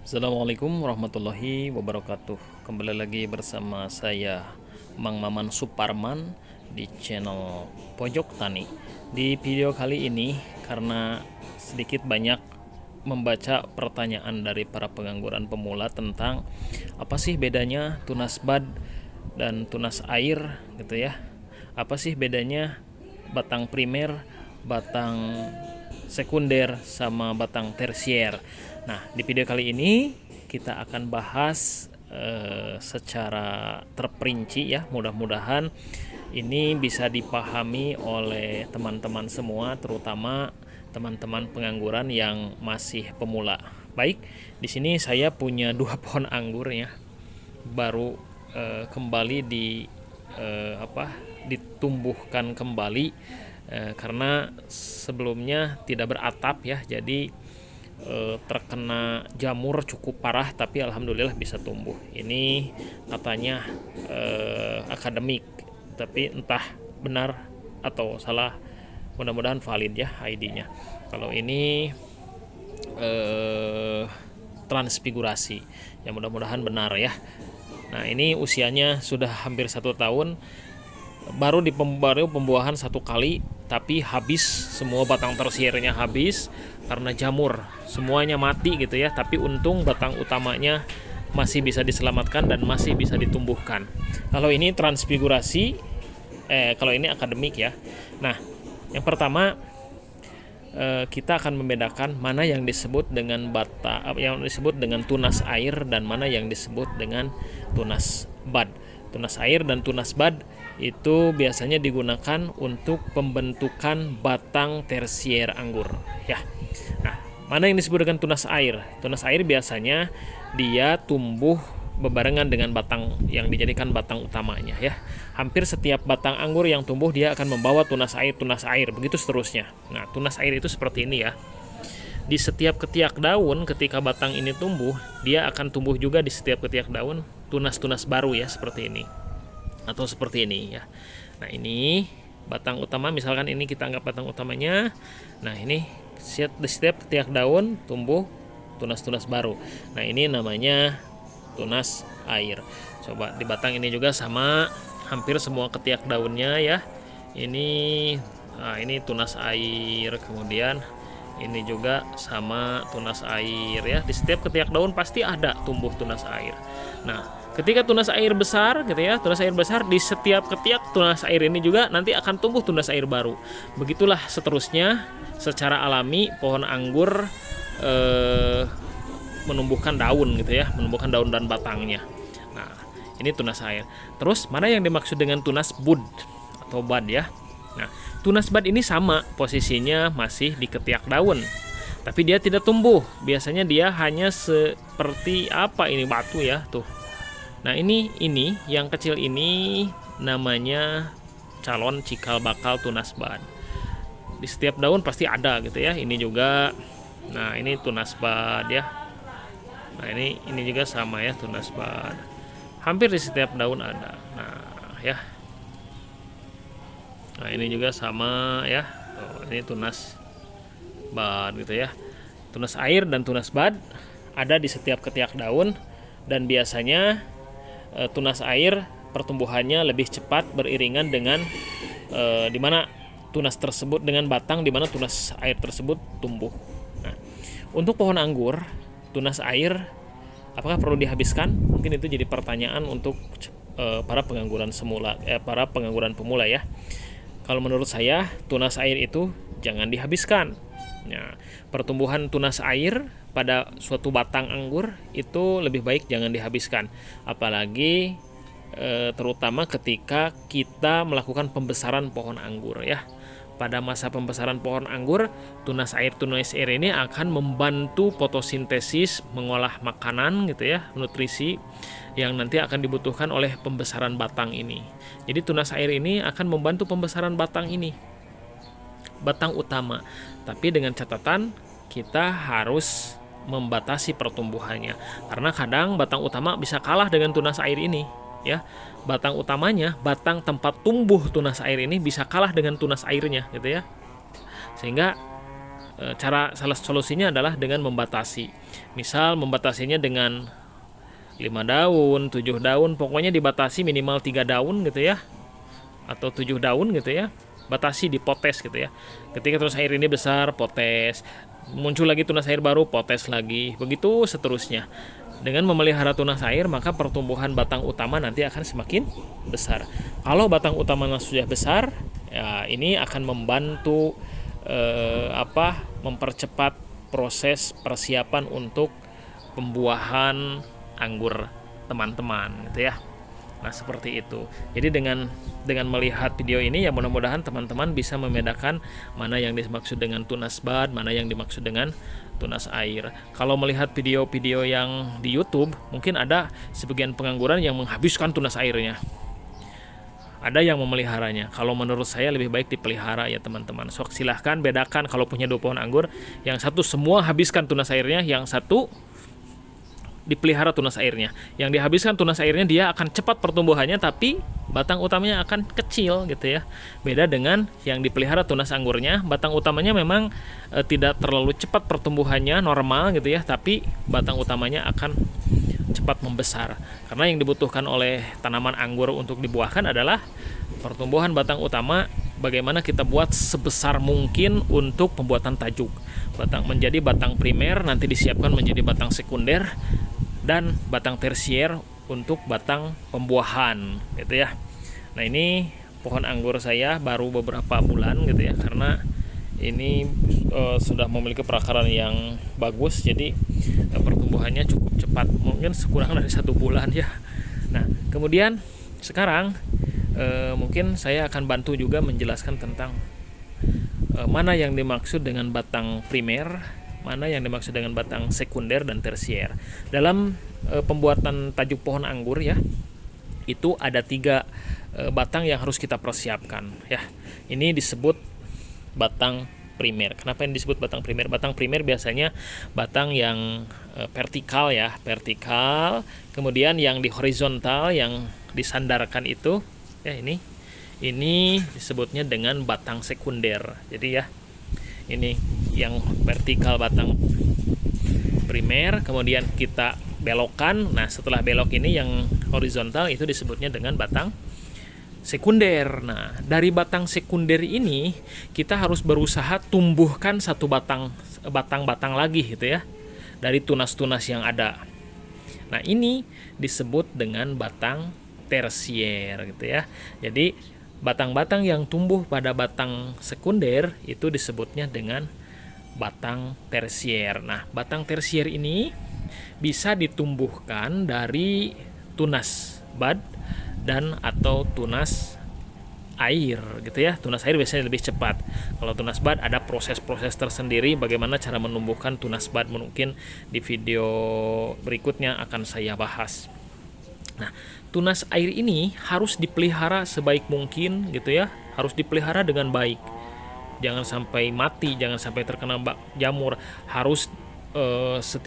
Assalamualaikum warahmatullahi wabarakatuh. Kembali lagi bersama saya Mang Maman Suparman di channel Pojok Tani. Di video kali ini karena sedikit banyak membaca pertanyaan dari para pengangguran pemula tentang apa sih bedanya tunas bud dan tunas air gitu ya. Apa sih bedanya batang primer, batang sekunder sama batang tersier. Nah, di video kali ini kita akan bahas secara terperinci ya. Mudah-mudahan ini bisa dipahami oleh teman-teman semua, terutama teman-teman pengangguran yang masih pemula. Baik, di sini saya punya 2 pohon anggur ya. Baru kembali ditumbuhkan kembali karena sebelumnya tidak beratap ya, jadi terkena jamur cukup parah, tapi alhamdulillah bisa tumbuh. Ini katanya akademik, tapi entah benar atau salah, mudah-mudahan valid ya ID-nya. Kalau ini transfigurasi, ya mudah-mudahan benar ya. Nah, ini usianya sudah hampir 1 tahun, baru pembuahan 1 kali, tapi habis semua, batang tersiernya habis karena jamur, semuanya mati gitu ya. Tapi untung batang utamanya masih bisa diselamatkan dan masih bisa ditumbuhkan. Kalau ini transfigurasi, kalau ini akademik ya. Nah, yang pertama kita akan membedakan mana yang disebut dengan yang disebut dengan tunas air dan mana yang disebut dengan tunas bud. Tunas air dan tunas bud itu biasanya digunakan untuk pembentukan batang tersier anggur ya. Nah, mana yang disebut dengan tunas air? Tunas air biasanya dia tumbuh bebarengan dengan batang yang dijadikan batang utamanya ya. Hampir setiap batang anggur yang tumbuh dia akan membawa tunas air, begitu seterusnya. Nah, tunas air itu seperti ini ya. Di setiap ketiak daun ketika batang ini tumbuh, dia akan tumbuh juga di setiap ketiak daun tunas-tunas baru ya, seperti ini. Atau seperti ini ya. Nah, ini batang utama, misalkan ini kita anggap batang utamanya. Nah, ini di setiap ketiak daun tumbuh tunas-tunas baru. Nah, ini namanya tunas air. Coba di batang ini juga sama, hampir semua ketiak daunnya ya. Ini tunas air. Kemudian ini juga sama, tunas air ya. Di setiap ketiak daun pasti ada tumbuh tunas air. Nah, ketika tunas air besar gitu ya, tunas air besar, di setiap ketiak tunas air ini juga nanti akan tumbuh tunas air baru. Begitulah seterusnya, secara alami pohon anggur menumbuhkan daun gitu ya, menumbuhkan daun dan batangnya. Nah, ini tunas air. Terus mana yang dimaksud dengan tunas bud atau bud ya? Nah, tunas bud ini sama posisinya, masih di ketiak daun, tapi dia tidak tumbuh. Biasanya dia hanya seperti apa ini, batu ya tuh. Nah, ini yang kecil ini namanya calon cikal bakal tunas bud. Di setiap daun pasti ada gitu ya. Ini juga. Nah, ini tunas bud ya. Nah, ini juga sama ya, tunas bud. Hampir di setiap daun ada. Nah, ya. Nah, ini juga sama ya. Ini tunas bud gitu ya. Tunas air dan tunas bud ada di setiap ketiak daun, dan biasanya tunas air pertumbuhannya lebih cepat beriringan dengan dimana tunas tersebut dengan batang, dimana tunas air tersebut tumbuh. Nah, untuk pohon anggur, tunas air apakah perlu dihabiskan? Mungkin itu jadi pertanyaan untuk para pengangguran pemula ya. Kalau menurut saya, tunas air itu jangan dihabiskan. Nah, pertumbuhan tunas air pada suatu batang anggur itu lebih baik jangan dihabiskan, apalagi terutama ketika kita melakukan pembesaran pohon anggur ya. Pada masa pembesaran pohon anggur, tunas air ini akan membantu fotosintesis, mengolah makanan gitu ya, nutrisi yang nanti akan dibutuhkan oleh pembesaran batang ini. Jadi tunas air ini akan membantu pembesaran batang ini, batang utama. Tapi dengan catatan kita harus membatasi pertumbuhannya, karena kadang batang utama bisa kalah dengan tunas air ini ya. Batang utamanya, batang tempat tumbuh tunas air ini bisa kalah dengan tunas airnya gitu ya. Sehingga salah solusinya adalah dengan membatasi. Misal membatasinya dengan 5 daun, 7 daun, pokoknya dibatasi minimal 3 daun gitu ya, atau 7 daun gitu ya. Batasi, dipotes gitu ya. Ketika tunas air ini besar, potes. Muncul lagi tunas air baru, potes lagi. Begitu seterusnya. Dengan memelihara tunas air, maka pertumbuhan batang utama nanti akan semakin besar. Kalau batang utamanya sudah besar, ya ini akan membantu mempercepat proses persiapan untuk pembuahan anggur teman-teman gitu ya. Nah, seperti itu. Jadi dengan melihat video ini ya mudah-mudahan teman-teman bisa membedakan mana yang dimaksud dengan tunas bud, mana yang dimaksud dengan tunas air. Kalau melihat video-video yang di YouTube, mungkin ada sebagian pengangguran yang menghabiskan tunas airnya. Ada yang memeliharanya. Kalau menurut saya lebih baik dipelihara ya teman-teman. Sok silahkan bedakan kalau punya 2 pohon anggur, yang satu semua habiskan tunas airnya, yang satu dipelihara tunas airnya. Yang dihabiskan tunas airnya dia akan cepat pertumbuhannya, tapi batang utamanya akan kecil gitu ya. Beda dengan yang dipelihara tunas anggurnya, batang utamanya memang tidak terlalu cepat pertumbuhannya, normal gitu ya, tapi batang utamanya akan cepat membesar. Karena yang dibutuhkan oleh tanaman anggur untuk dibuahkan adalah pertumbuhan batang utama. Bagaimana kita buat sebesar mungkin untuk pembuatan tajuk. Menjadi batang primer, nanti disiapkan menjadi batang sekunder, dan batang tersier untuk batang pembuahan gitu ya. Nah, ini pohon anggur saya baru beberapa bulan gitu ya, karena ini sudah memiliki perakaran yang bagus, jadi pertumbuhannya cukup cepat, mungkin kurang dari 1 bulan ya. Nah, kemudian sekarang mungkin saya akan bantu juga menjelaskan tentang mana yang dimaksud dengan batang primer, mana yang dimaksud dengan batang sekunder dan tersier. Dalam pembuatan tajuk pohon anggur ya, itu ada 3 batang yang harus kita persiapkan ya. Ini disebut batang primer. Kenapa ini disebut batang primer? Batang primer biasanya batang yang vertikal ya, vertikal. Kemudian yang di horizontal, yang disandarkan itu ya, ini disebutnya dengan batang sekunder. Jadi ya, ini yang vertikal batang primer, kemudian kita belokkan. Nah, setelah belok ini yang horizontal itu disebutnya dengan batang sekunder. Nah, dari batang sekunder ini kita harus berusaha tumbuhkan satu batang lagi gitu ya, dari tunas-tunas yang ada. Nah, ini disebut dengan batang tersier gitu ya. Jadi batang-batang yang tumbuh pada batang sekunder itu disebutnya dengan batang tersier. Nah, batang tersier ini bisa ditumbuhkan dari tunas bud dan atau tunas air gitu ya. Tunas air biasanya lebih cepat. Kalau tunas bud ada proses-proses tersendiri bagaimana cara menumbuhkan tunas bud, mungkin di video berikutnya akan saya bahas. Nah, tunas air ini harus dipelihara sebaik mungkin gitu ya, harus dipelihara dengan baik. Jangan sampai mati, jangan sampai terkena jamur. Harus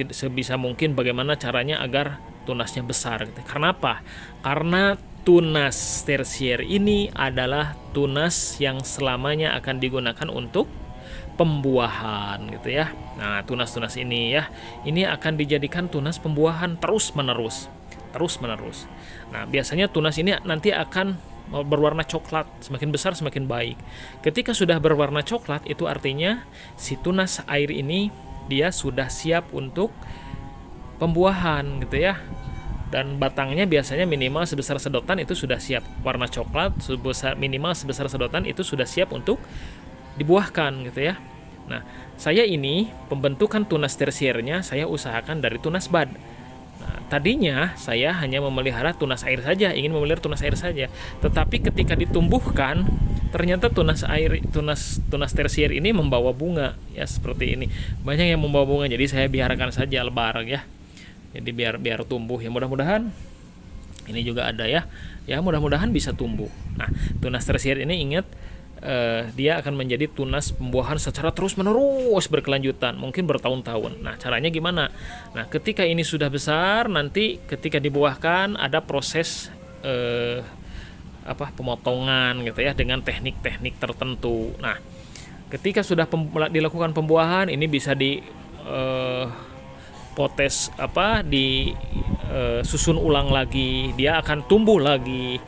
sebisa mungkin bagaimana caranya agar tunasnya besar gitu. Karena apa? Karena tunas tersier ini adalah tunas yang selamanya akan digunakan untuk pembuahan gitu ya. Nah, tunas-tunas ini ya, ini akan dijadikan tunas pembuahan terus-menerus. Nah, biasanya tunas ini nanti akan berwarna coklat, semakin besar semakin baik. Ketika sudah berwarna coklat, itu artinya si tunas air ini dia sudah siap untuk pembuahan gitu ya. Dan batangnya biasanya minimal sebesar sedotan itu sudah siap, warna coklat minimal sebesar sedotan itu sudah siap untuk dibuahkan gitu ya. Nah, saya ini pembentukan tunas tersiernya saya usahakan dari tunas bud. Nah, tadinya saya hanya memelihara tunas air saja, ingin memelihara tunas air saja. Tetapi ketika ditumbuhkan, ternyata tunas tersier ini membawa bunga ya, seperti ini. Banyak yang membawa bunga, jadi saya biarkan saja lebar ya. Jadi biar tumbuh ya, mudah-mudahan ini juga ada ya. Ya, mudah-mudahan bisa tumbuh. Nah, tunas tersier ini ingat dia akan menjadi tunas pembuahan secara terus-menerus berkelanjutan, mungkin bertahun-tahun. Nah, caranya gimana? Nah, ketika ini sudah besar, nanti ketika dibuahkan ada proses pemotongan gitu ya, dengan teknik-teknik tertentu. Nah, Ketika sudah dilakukan pembuahan, ini bisa di potes susun ulang lagi, dia akan tumbuh lagi,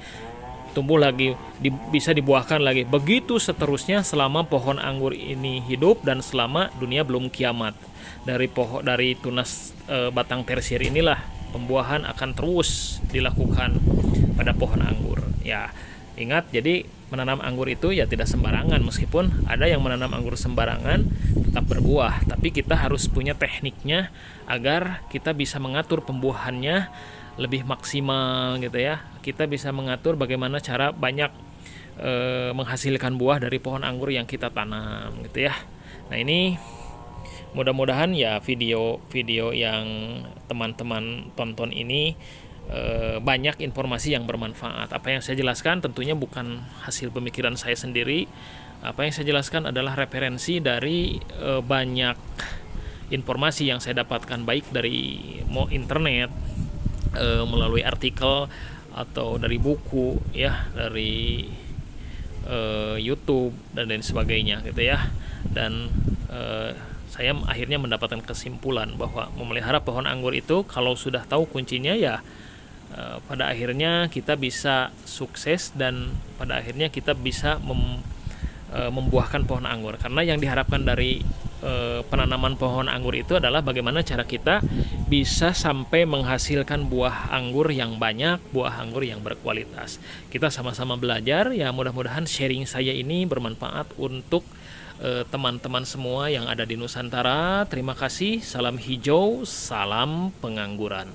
bisa dibuahkan lagi. Begitu seterusnya selama pohon anggur ini hidup dan selama dunia belum kiamat. Dari tunas batang tersier inilah pembuahan akan terus dilakukan pada pohon anggur. Ya, ingat, jadi menanam anggur itu ya tidak sembarangan, meskipun ada yang menanam anggur sembarangan tetap berbuah, tapi kita harus punya tekniknya agar kita bisa mengatur pembuahannya lebih maksimal gitu ya. Kita bisa mengatur bagaimana cara banyak menghasilkan buah dari pohon anggur yang kita tanam gitu ya. Nah, ini mudah-mudahan ya video-video yang teman-teman tonton ini banyak informasi yang bermanfaat. Apa yang saya jelaskan tentunya bukan hasil pemikiran saya sendiri. Apa yang saya jelaskan adalah referensi dari banyak informasi yang saya dapatkan, baik dari internet, melalui artikel, atau dari buku ya, dari YouTube dan lain sebagainya gitu ya. Dan saya akhirnya mendapatkan kesimpulan bahwa memelihara pohon anggur itu kalau sudah tahu kuncinya ya pada akhirnya kita bisa sukses, dan pada akhirnya kita bisa membuahkan pohon anggur. Karena yang diharapkan dari penanaman pohon anggur itu adalah bagaimana cara kita bisa sampai menghasilkan buah anggur yang banyak, buah anggur yang berkualitas. Kita sama-sama belajar ya, mudah-mudahan sharing saya ini bermanfaat untuk teman-teman semua yang ada di Nusantara. Terima kasih, salam hijau, salam pengangguran.